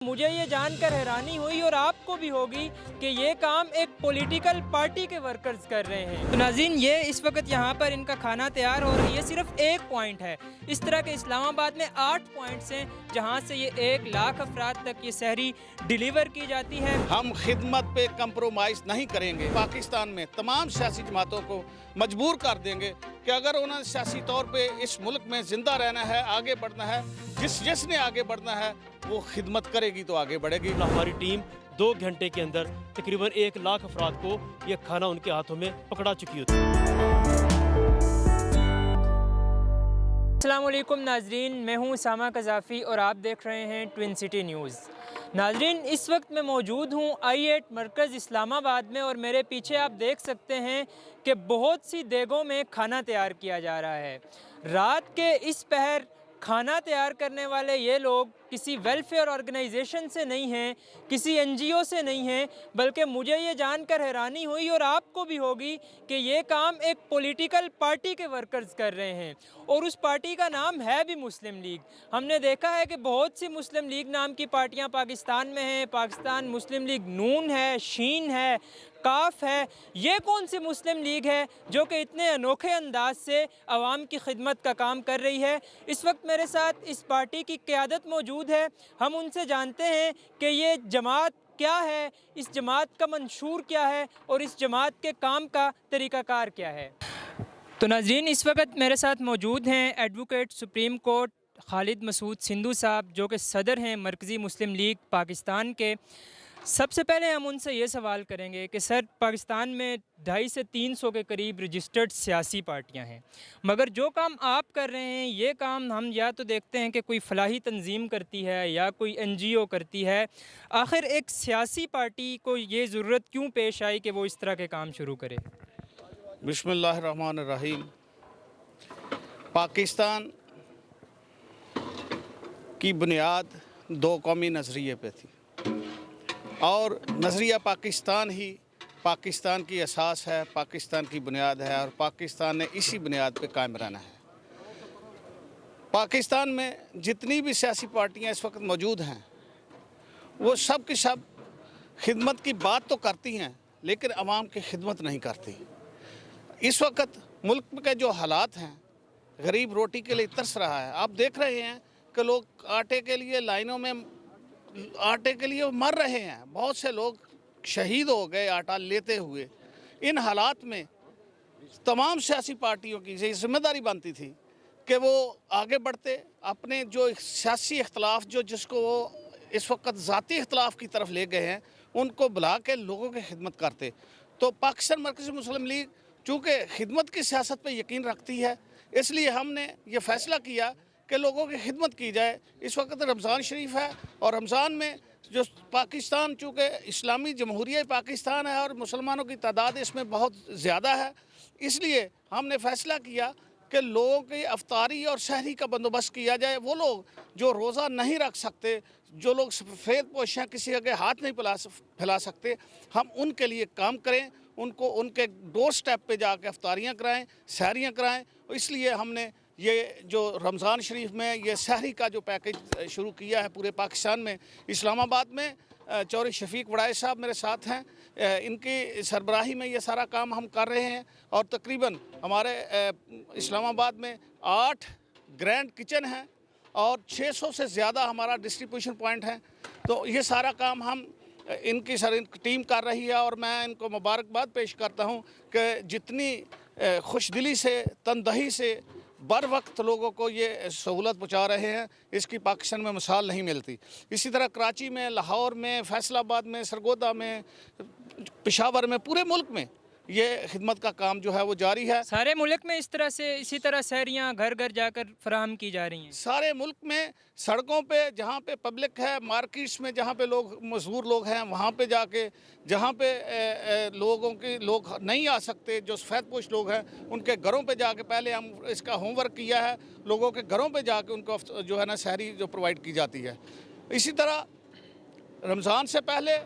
मुझे ये जानकर हैरानी हुई और आपको भी होगी कि ये काम एक पॉलिटिकल पार्टी के वर्कर्स कर रहे हैं। तो नाज़रीन, ये इस वक्त यहाँ पर इनका खाना तैयार हो रहा है। ये सिर्फ एक पॉइंट है। इस तरह के इस्लामाबाद में 8 पॉइंट्स हैं जहाँ से ये 1 लाख अफराद तक ये सहरी डिलीवर की जाती है। हम खिदमत पे कंप्रोमाइज़ नहीं करेंगे। पाकिस्तान में तमाम सियासी जमातों को मजबूर कर देंगे कि अगर उन्हें सियासी तौर पे इस मुल्क में ज़िंदा रहना है, आगे बढ़ना है, जिसने आगे बढ़ना है वो खिदमत करेगी तो आगे बढ़ेगी। हमारी टीम 2 घंटे के अंदर तकरीबन 1 लाख अफराद को ये खाना उनके हाथों में पकड़ा चुकी होती है। अस्सलाम वालेकुम नाजरीन, मैं हूँ सामा कज़ाफ़ी और आप देख रहे हैं ट्विन सिटी न्यूज़। नाजरीन, इस वक्त मैं मौजूद हूँ I8 मरकज़ इस्लामाबाद में और मेरे पीछे आप देख सकते हैं कि बहुत सी देगों में खाना तैयार किया जा रहा है। रात के इस पहर खाना तैयार करने वाले ये लोग किसी वेलफेयर ऑर्गेनाइजेशन से नहीं हैं, किसी NGO से नहीं हैं, बल्कि मुझे ये जानकर हैरानी हुई और आपको भी होगी कि ये काम एक पॉलिटिकल पार्टी के वर्कर्स कर रहे हैं और उस पार्टी का नाम है भी मुस्लिम लीग। हमने देखा है कि बहुत सी मुस्लिम लीग नाम की पार्टियां पाकिस्तान में हैं। पाकिस्तान मुस्लिम लीग नून है, शीन है, काफ है। ये कौन सी मुस्लिम लीग है जो कि इतने अनोखे अंदाज से आवाम की खिदमत का काम कर रही है? इस वक्त मेरे साथ इस पार्टी की क़यादत मौजूद है। हम उनसे जानते हैं कि ये जमात क्या है, इस जमात का मंशूर क्या है और इस जमात के काम का तरीक़ाकार क्या है। तो नाज़रीन, इस वक्त मेरे साथ मौजूद हैं advocate supreme court Khalid Masood Sindhu साहब, जो कि सदर हैं मरकज़ी मुस्लिम लीग पाकिस्तान के। सबसे पहले हम उनसे ये सवाल करेंगे कि सर, पाकिस्तान में 250 से 300 के करीब रजिस्टर्ड सियासी पार्टियां हैं, मगर जो काम आप कर रहे हैं ये काम हम या तो देखते हैं कि कोई फलाही तंजीम करती है या कोई NGO करती है। आखिर एक सियासी पार्टी को ये ज़रूरत क्यों पेश आई कि वो इस तरह के काम शुरू करे? बिस्मिल्लाहिर्रहमानिर्रहीम। पाकिस्तान की बुनियाद 2 कौमी नज़रिए पे थी और नज़रिया पाकिस्तान ही पाकिस्तान की असास है, पाकिस्तान की बुनियाद है और पाकिस्तान ने इसी बुनियाद पे कायम रहना है। पाकिस्तान में जितनी भी सियासी पार्टियां इस वक्त मौजूद हैं वो सब की सब खिदमत की बात तो करती हैं लेकिन आवाम की खिदमत नहीं करती। इस वक्त मुल्क के जो हालात हैं, गरीब रोटी के लिए तरस रहा है। आप देख रहे हैं कि लोग आटे के लिए लाइनों में आटे के लिए मर रहे हैं। बहुत से लोग शहीद हो गए आटा लेते हुए। इन हालात में तमाम सियासी पार्टियों की ये जिम्मेदारी बनती थी कि वो आगे बढ़ते, अपने जो सियासी इख्तलाफ जिसको वो इस वक्त ज़ाती इख्तलाफ की तरफ ले गए हैं उनको बुला के लोगों की खिदमत करते। तो पाकिस्तान मरकज़ी मुस्लिम लीग चूँकि खिदमत की सियासत पर यकीन रखती है, इसलिए हमने ये फ़ैसला किया कि लोगों की खिदमत की जाए। इस वक्त रमज़ान शरीफ है और रमज़ान में जो पाकिस्तान चूँकि इस्लामी जमहूरिया पाकिस्तान है और मुसलमानों की तादाद इसमें बहुत ज़्यादा है, इसलिए हमने फ़ैसला किया कि लोगों की अफ्तारी और सहरी का बंदोबस्त किया जाए। वो लोग जो रोज़ा नहीं रख सकते, जो लोग सफ़ेद पोश हैं, किसी आगे हाथ नहीं फैला सकते, हम उनके लिए काम करें, उनको उनके डोर स्टेप पे जाके अफ्तारियाँ कराएँ, सहरियाँ कराएँ। इसलिए हमने ये जो रमज़ान शरीफ में ये सहरी का जो पैकेज शुरू किया है पूरे पाकिस्तान में। इस्लामाबाद में चौधरी शफीक वड़ाई साहब मेरे साथ हैं, इनकी सरबराही में ये सारा काम हम कर रहे हैं और तकरीबन हमारे इस्लामाबाद में 8 ग्रैंड किचन हैं और 600 से ज़्यादा हमारा डिस्ट्रीब्यूशन पॉइंट है। तो ये सारा काम हम इनकी टीम कर रही है और मैं इनको मुबारकबाद पेश करता हूँ कि जितनी खुशदिली से, तनदही से बर वक्त लोगों को ये सहूलत पहुँचा रहे हैं, इसकी पाकिस्तान में मिसाल नहीं मिलती। इसी तरह कराची में, लाहौर में, फैसलाबाद में, सरगोदा में, पेशावर में, पूरे मुल्क में ये खिदमत का काम जो है वो जारी है। सारे मुल्क में इसी तरह सहरियाँ घर घर जाकर फराहम की जा रही हैं। सारे मुल्क में सड़कों पे जहाँ पे पब्लिक है, मार्केट्स में जहाँ पे लोग मजदूर लोग हैं वहाँ पे जाके, जहाँ पे लोग नहीं आ सकते, जो सफ़ेदपोश लोग हैं उनके घरों पे जाके पहले हम इसका होमवर्क किया है, लोगों के घरों पे जाके उनको जो है ना सहरी जो प्रोवाइड की जाती है। इसी तरह रमज़ान से पहले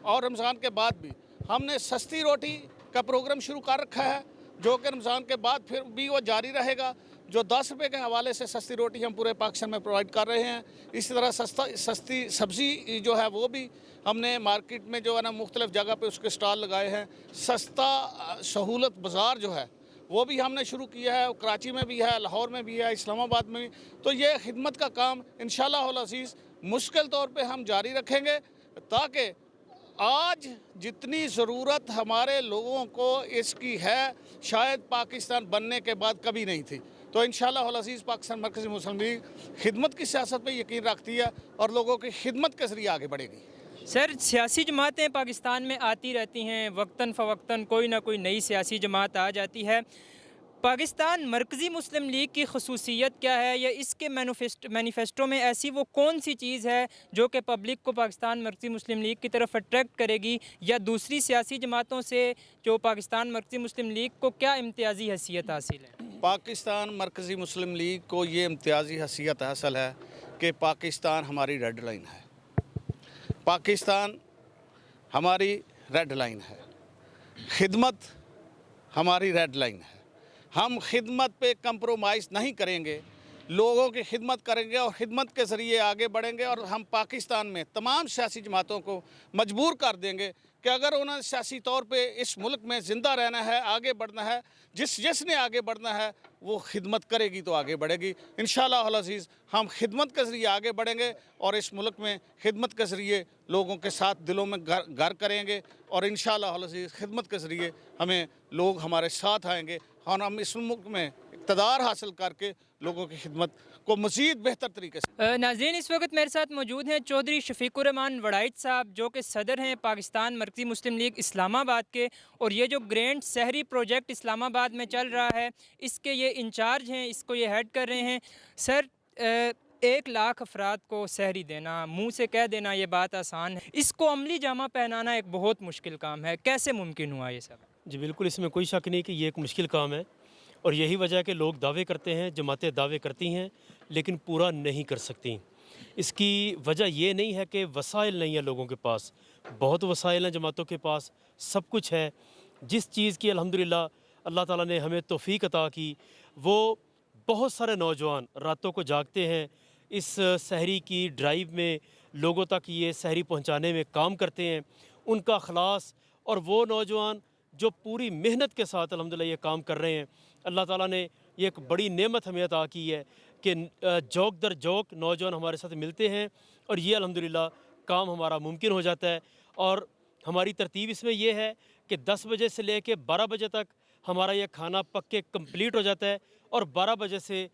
और रमज़ान के बाद भी हमने सस्ती रोटी का प्रोग्राम शुरू कर रखा है, जो कि रमज़ान के बाद फिर भी वो जारी रहेगा। जो 10 रुपये के हवाले से सस्ती रोटी हम पूरे पाकिस्तान में प्रोवाइड कर रहे हैं। इसी तरह सस्ती सब्ज़ी जो है वो भी हमने मार्केट में जो है ना मुख्तलिफ़ जगह पे उसके स्टॉल लगाए हैं। सस्ता सहूलत बाज़ार जो है वो भी हमने शुरू किया है, कराची में भी है, लाहौर में भी है, इस्लामाबाद में भी। तो ये खिदमत का काम इंशाअल्लाह अज़ीज़ मुश्किल तौर पे हम जारी रखेंगे, ताकि आज जितनी ज़रूरत हमारे लोगों को इसकी है शायद पाकिस्तान बनने के बाद कभी नहीं थी। तो इंशाअल्लाह अज़ीज़ पाकिस्तान मरकज़ी मुस्लिम लीग खिदमत की सियासत पर यकीन रखती है और लोगों की खिदमत के ज़रिए आगे बढ़ेगी। सर, सियासी जमातें पाकिस्तान में आती रहती हैं, वक्तन फ़वक्तन कोई ना कोई नई सियासी जमात आ जाती है। पाकिस्तान मरकज़ी मुस्लिम लीग की खसूसियत क्या है, या इसके मैनिफेस्टो में ऐसी वो कौन सी चीज़ है जो कि पब्लिक को पाकिस्तान मरकज़ी मुस्लिम लीग की तरफ अट्रैक्ट करेगी, या दूसरी सियासी जमातों से जो पाकिस्तान मरकज़ी मुस्लिम लीग को क्या इम्तियाज़ी हैसियत हासिल है? पाकिस्तान मरकज़ी मुस्लिम लीग को ये इम्तियाज़ी हैसियत हासिल है कि पाकिस्तान हमारी रेड लाइन है। पाकिस्तान हमारी रेड लाइन है, खिदमत हमारी रेड लाइन है। हम खिदमत पे कंप्रोमाइज़ नहीं करेंगे, लोगों की खिदमत करेंगे और खिदमत के ज़रिए आगे बढ़ेंगे। और हम पाकिस्तान में तमाम सियासी जमातों को मजबूर कर देंगे कि अगर उन्हें सियासी तौर पे इस मुल्क में ज़िंदा रहना है, आगे बढ़ना है, जिसने आगे बढ़ना है वो खिदमत करेगी तो आगे बढ़ेगी। इंशाअल्लाह अज़ीज़ हम खिदमत के ज़रिए आगे बढ़ेंगे और इस मुल्क में खिदमत के ज़रिए लोगों के साथ दिलों में घर करेंगे और इंशाअल्लाह अज़ीज़ खिदमत के ज़रिए हमें लोग हमारे साथ आएंगे और हम इस मुल्क में इक़्तिदार हासिल करके लोगों की खिदमत को मज़ीद बेहतर तरीके से। नाज़रीन, इस वक्त मेरे साथ मौजूद हैं चौधरी शफीकुर रहमान वड़ाइच साहब, जो कि सदर हैं पाकिस्तान मरकज़ी मुस्लिम लीग इस्लामाबाद के, और ये जो ग्रैंड शहरी प्रोजेक्ट इस्लामाबाद में चल रहा है इसके ये इंचार्ज हैं, इसको ये हेड कर रहे हैं। सर, 1 लाख अफराद को सहरी देना, मुँह से कह देना ये बात आसान है, इसको अमली जामा पहनाना एक बहुत मुश्किल काम है। कैसे मुमकिन हुआ ये सब? जी बिल्कुल, इसमें कोई शक नहीं कि ये एक मुश्किल काम है, और यही वजह है कि लोग दावे करते हैं, जमातें दावे करती हैं लेकिन पूरा नहीं कर सकती। इसकी वजह ये नहीं है कि वसाइल नहीं है लोगों के पास, बहुत वसाइल हैं जमातों के पास, सब कुछ है। जिस चीज़ की अल्हम्दुलिल्लाह अल्लाह ताला ने हमें तौफीक अता की, वो बहुत सारे नौजवान रातों को जागते हैं, इस सहरी की ड्राइव में लोगों तक ये सहरी पहुंचाने में काम करते हैं। उनका अखलास और वो नौजवान जो पूरी मेहनत के साथ अल्हम्दुलिल्लाह ये काम कर रहे हैं, अल्लाह ताला ने ये एक बड़ी नेमत हमें अता की है कि जौक दर जौक नौजवान हमारे साथ मिलते हैं और ये अल्हम्दुलिल्लाह काम हमारा मुमकिन हो जाता है। और हमारी तरतीब इसमें यह है कि 10 बजे से लेकर 12 बजे तक हमारा ये खाना पक के कम्प्लीट हो जाता है, और 12 बजे से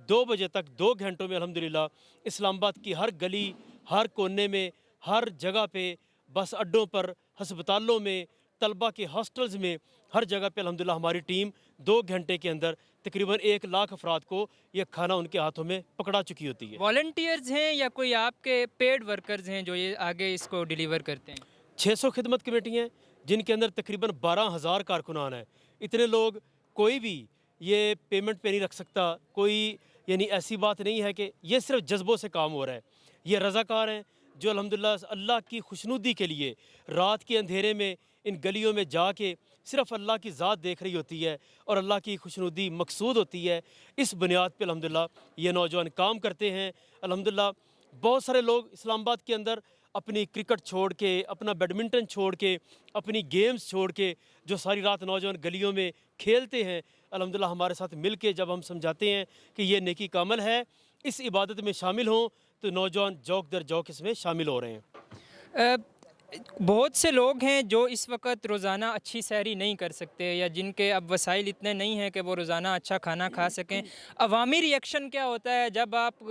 2 बजे तक 2 घंटों में अल्हम्दुलिल्लाह इस्लामाबाद की हर गली, हर कोने में, हर जगह पे, बस अड्डों पर, हस्पतालों में, तलबा के हॉस्टल्स में, हर जगह पे अल्हम्दुलिल्लाह हमारी टीम 2 घंटे के अंदर तकरीबन 1 लाख अफराद को ये खाना उनके हाथों में पकड़ा चुकी होती है। वॉलंटियर्स हैं या कोई आपके पेड वर्कर्स हैं जो ये आगे इसको डिलीवर करते हैं? 600 खिदमत कमेटियाँ जिनके अंदर तकरीबन 12,000 कारकुनान हैं। इतने लोग, कोई भी ये पेमेंट पे नहीं रख सकता, कोई यानी ऐसी बात नहीं है कि ये सिर्फ जज्बों से काम हो रहा है। ये रज़ाकार हैं जो अल्हम्दुलिल्लाह अल्लाह की खुशनुदी के लिए रात के अंधेरे में इन गलियों में जाके सिर्फ अल्लाह की ज़ात देख रही होती है और अल्लाह की खुशनुदी मकसूद होती है। इस बुनियाद पे अल्हम्दुलिल्लाह ये नौजवान काम करते हैं। अल्हम्दुलिल्लाह बहुत सारे लोग इस्लामाबाद के अंदर अपनी क्रिकेट छोड़ के, अपना बैडमिंटन छोड़ के, अपनी गेम्स छोड़ के, जो सारी रात नौजवान गलियों में खेलते हैं, अल्हम्दुलिल्लाह हमारे साथ मिल के जब हम समझाते हैं कि ये नेकी का अमल है, इस इबादत में शामिल हों, तो नौजवान जौक दर जौक इसमें शामिल हो रहे हैं। बहुत से लोग हैं जो इस वक्त रोज़ाना अच्छी सहरी नहीं कर सकते, या जिनके अब वसाइल इतने नहीं हैं कि वो रोज़ाना अच्छा खाना खा सकें। अवामी रिएक्शन क्या होता है जब आप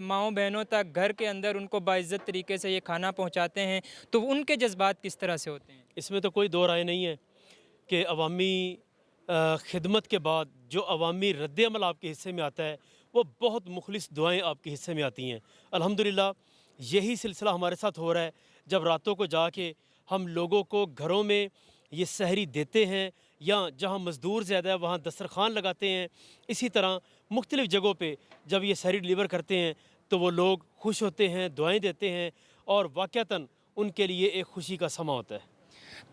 माओ बहनों तक घर के अंदर उनको बाइज़्ज़त तरीके से ये खाना पहुंचाते हैं, तो उनके जज्बात किस तरह से होते हैं? इसमें तो कोई दो राय नहीं है कि अवामी खिदमत के बाद जो अवामी रद्द-ए-अमल आपके हिस्से में आता है, वो बहुत मुखलिस दुआएं आपके हिस्से में आती हैं। अल्हम्दुलिल्लाह यही सिलसिला हमारे साथ हो रहा है। जब रातों को जाके हम लोगों को घरों में ये सहरी देते हैं, या जहाँ मज़दूर ज़्यादा है वहाँ दस्तरखान लगाते हैं, इसी तरह मुख्तलिफ़ जगहों पे जब ये सहरी डिलीवर करते हैं तो वो लोग खुश होते हैं, दुआएं देते हैं, और वाक़तन उनके लिए एक खुशी का समा होता है।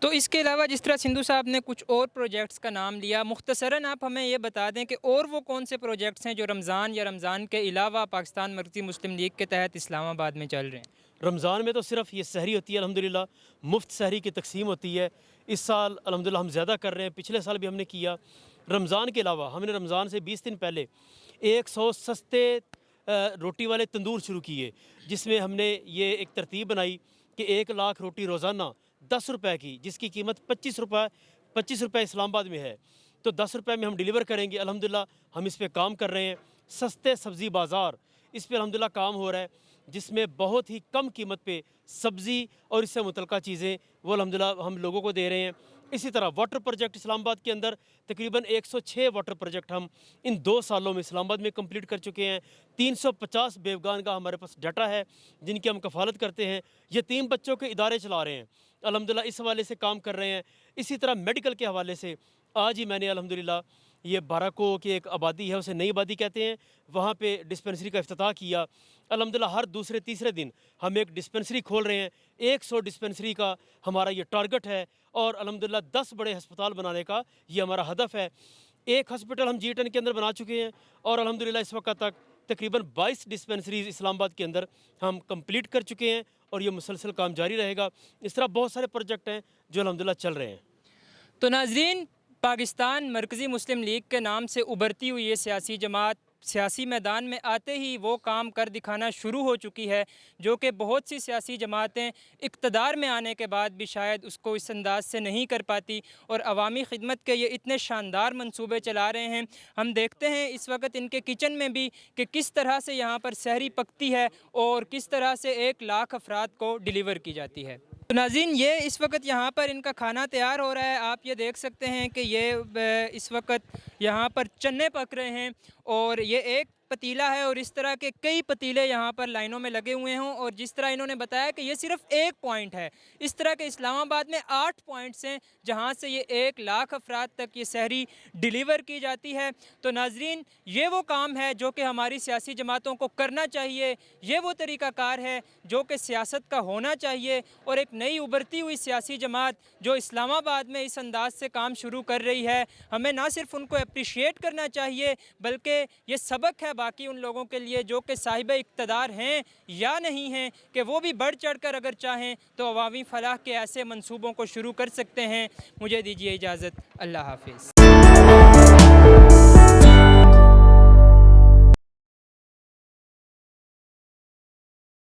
तो इसके अलावा जिस तरह सिंधु साहब ने कुछ और प्रोजेक्ट्स का नाम लिया, मुख्तसरन आप हमें ये बता दें कि और वो कौन से प्रोजेक्ट्स हैं जो रमज़ान या रमज़ान के अलावा पाकिस्तान मरकज़ी मुस्लिम लीग के तहत इस्लामाबाद में चल रहे हैं? रमज़ान में तो सिर्फ ये सहरी होती है, अल्हम्दुलिल्लाह मुफ्त सहरी की तकसीम होती है। इस साल अल्हम्दुलिल्लाह हम ज़्यादा कर रहे हैं, पिछले साल भी हमने किया। रमज़ान के अलावा हमने रमज़ान से 20 दिन पहले 100 सस्ते रोटी वाले तंदूर शुरू किए, जिसमें हमने ये एक तरतीब बनाई कि 1 लाख रोटी रोज़ाना 10 रुपए की, जिसकी कीमत 25 रुपए इस्लामाबाद में है, तो 10 रुपए में हम डिलीवर करेंगे। अल्हम्दुलिल्लाह हम इस पे काम कर रहे हैं। सस्ते सब्ज़ी बाज़ार, इस पर अल्हम्दुलिल्लाह काम हो रहा है, जिसमें बहुत ही कम कीमत पे सब्ज़ी और इससे मुतल्लिक़ चीज़ें वो अल्हम्दुलिल्लाह हम लोगों को दे रहे हैं। इसी तरह वाटर प्रोजेक्ट इस्लामाबाद के अंदर तकरीबन 106 वाटर प्रोजेक्ट हम इन 2 सालों में इस्लामाबाद में कंप्लीट कर चुके हैं। 350 बेवगान का हमारे पास डाटा है जिनकी हम कफ़ालत करते हैं। यतीम बच्चों के इदारे चला रहे हैं, अल्हम्दुलिल्लाह इस हवाले से काम कर रहे हैं। इसी तरह मेडिकल के हवाले से आज ही मैंने अल्हम्दुलिल्लाह ये बाराको की एक आबादी है, उसे नई आबादी कहते हैं, वहाँ पे डिस्पेंसरी का इफ्तिताह किया। अल्हम्दुलिल्लाह हर दूसरे तीसरे दिन हम एक डिस्पेंसरी खोल रहे हैं। 100 डिस्पेंसरी का हमारा ये टारगेट है और अल्हम्दुलिल्लाह 10 बड़े हस्पताल बनाने का ये हमारा हदफ है। एक हॉस्पिटल हम G10 के अंदर बना चुके हैं और अल्हम्दुलिल्लाह इस वक्त तक तकरीबन 22 डिस्पेंसरीज इस्लामाबाद के अंदर हम कंप्लीट कर चुके हैं और ये मुसलसल काम जारी रहेगा। इस तरह बहुत सारे प्रोजेक्ट हैं जो अल्हम्दुलिल्लाह चल रहे हैं। तो नाज़रीन, पाकिस्तान मरकज़ी मुस्लिम लीग के नाम से उभरती हुई ये सियासी जमात सियासी मैदान में आते ही वो काम कर दिखाना शुरू हो चुकी है जो कि बहुत सी सियासी जमातें इक़्तिदार में आने के बाद भी शायद उसको इस अंदाज से नहीं कर पाती और अवामी खिदमत के ये इतने शानदार मंसूबे चला रहे हैं। हम देखते हैं इस वक्त इनके किचन में भी कि किस तरह से यहाँ पर सहरी पकती है और किस तरह से 1 लाख अफराद को डिलीवर की जाती है। तो नाज़रीन, ये इस वक्त यहाँ पर इनका खाना तैयार हो रहा है। आप ये देख सकते हैं कि ये इस वक्त यहाँ पर चने पक रहे हैं और ये एक पतीला है और इस तरह के कई पतीले यहाँ पर लाइनों में लगे हुए हों और जिस तरह इन्होंने बताया कि ये सिर्फ एक पॉइंट है, इस तरह के इस्लामाबाद में 8 पॉइंट्स हैं जहाँ से ये 1 लाख अफराद तक ये सहरी डिलीवर की जाती है। तो नाजरीन, ये वो काम है जो कि हमारी सियासी जमातों को करना चाहिए, ये वो तरीक़ाकार है जो कि सियासत का होना चाहिए और एक नई उभरती हुई सियासी जमात जो इस्लामाबाद में इस अंदाज से काम शुरू कर रही है, हमें ना सिर्फ उनको अप्रिशिएट करना चाहिए बल्कि ये सबक है बाकी उन लोगों के लिए जो कि साहिब इक़्तिदार हैं या नहीं हैं कि वो भी बढ़ चढ़ कर अगर चाहें तो अवामी फलाह के ऐसे मंसूबों को शुरू कर सकते हैं। मुझे दीजिए इजाज़त। अल्लाह हाफ़िज़।